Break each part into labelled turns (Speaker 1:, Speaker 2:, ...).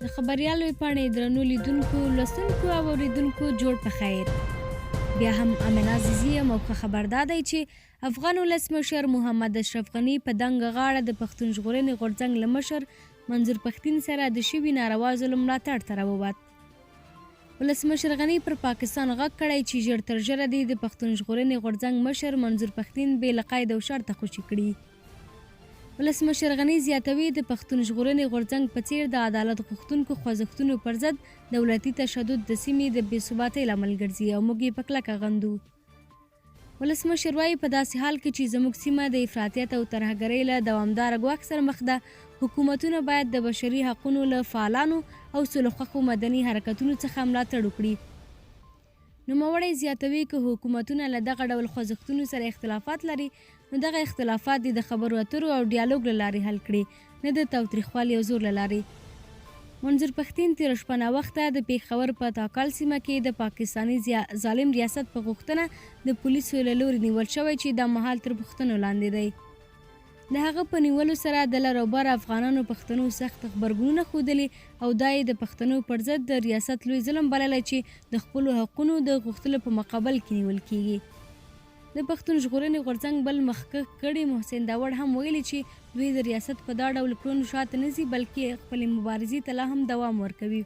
Speaker 1: د خبریال ویبپاڼې درنو لیدونکو، لوستونکو او اورېدونکو جوړ په خیر. بیا هم امین عزیزي یم او ښه خبر دا دی چې افغان ولسمشر محمد اشرف غني په دنګه غاړه د پښتون ژغورنې غورځنګ له مشر منظور پښتين سره د شوي ناروا ظلم ملاتړ ته راووت. ولسمشر غني پر پاکستان غږ کړی چې ژر تر ژره دې د پښتون ژغورنې غورځنګ مشر منظور پښتين بې له قید او شرطه خوشي کړي. ولسمشر غني زیاتوي د پښتون ژغورنې غورځنګ په څیر د عدالت غوښتونکو خوځښتونو پر ضد دولتي تشدد د سیمې د بې ثباتۍ لامل ګرځي او موږ یې په کلکه غندو. ولسمشر وایي په داسې حال کې چې زموږ سیمه د افراطیت او ترهګرۍ له دوامداره ګواښ سره مخ ده، حکومتونه باید د بشري حقونو له فعالانو او سولهخوښو مدني حرکتونو څخه ملاتړ وکړي. نوموړی زیاتوي که حکومتونه له دغه ډول خوځښتونو سره اختلافات لري، نو دغه اختلافات د خبرو اترو او ډیالوګ له لارې حل کړي، نه د تاوتریخوالي او زور له لارې. منظور پښتين تېره شپه ناوخته د پېښور په تاکال سیمه کې د پاکستاني ظالم ریاست په غوښتنه د پولیسو له لوري نیول شوی چې دا مهال تر پوښتنو لاندې دی. د هغه په نیولو سره د لر او بر افغانانو پښتنو سخت غبرګونونه ښودلي او دا یې د پښتنو پر ضد د ریاست لوی ظلم بللی چې د خپلو حقونو د غوښتلو په مقابل کې نیول کیږي. د پښتون ژغورنې غورځنګ بل مخکښ کړي محسن داوړ هم ویلي چې دوی د ریاست په دا ډول کړنو شاته نه ځي، بلکې خپلې مبارزې ته لا هم دوام ورکوي.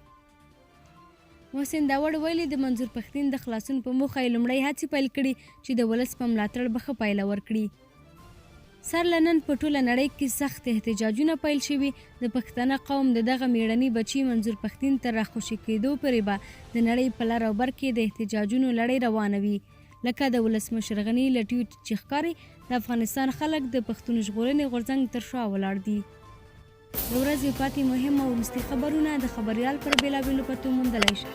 Speaker 1: محسن داوړ ویلي د منظور پښتين د خلاصون په موخه یې لومړی هڅې پیل کړي چې د ولس په ملاتړ به ښه پایله ورکړي. سر له نن په ټوله نړۍ کې سخت احتجاجونه پیل شوي. د پښتنه قوم د دغه میړني بچي منظور پښتين تر راخوشي کېدو پورې به د نړۍ په لر او بر کې د احتجاجونو لړۍ روانه وي. لکه د ولسمشر غني له ټویټ چې ښکاري، د افغانستان خلک د پښتون ژغورنې غورځنګ تر شا ولاړ دي. د ورځې پاتې مهم او وروستي خبرونه د خبریال پر بېلابېلو پتو موندلی شئ.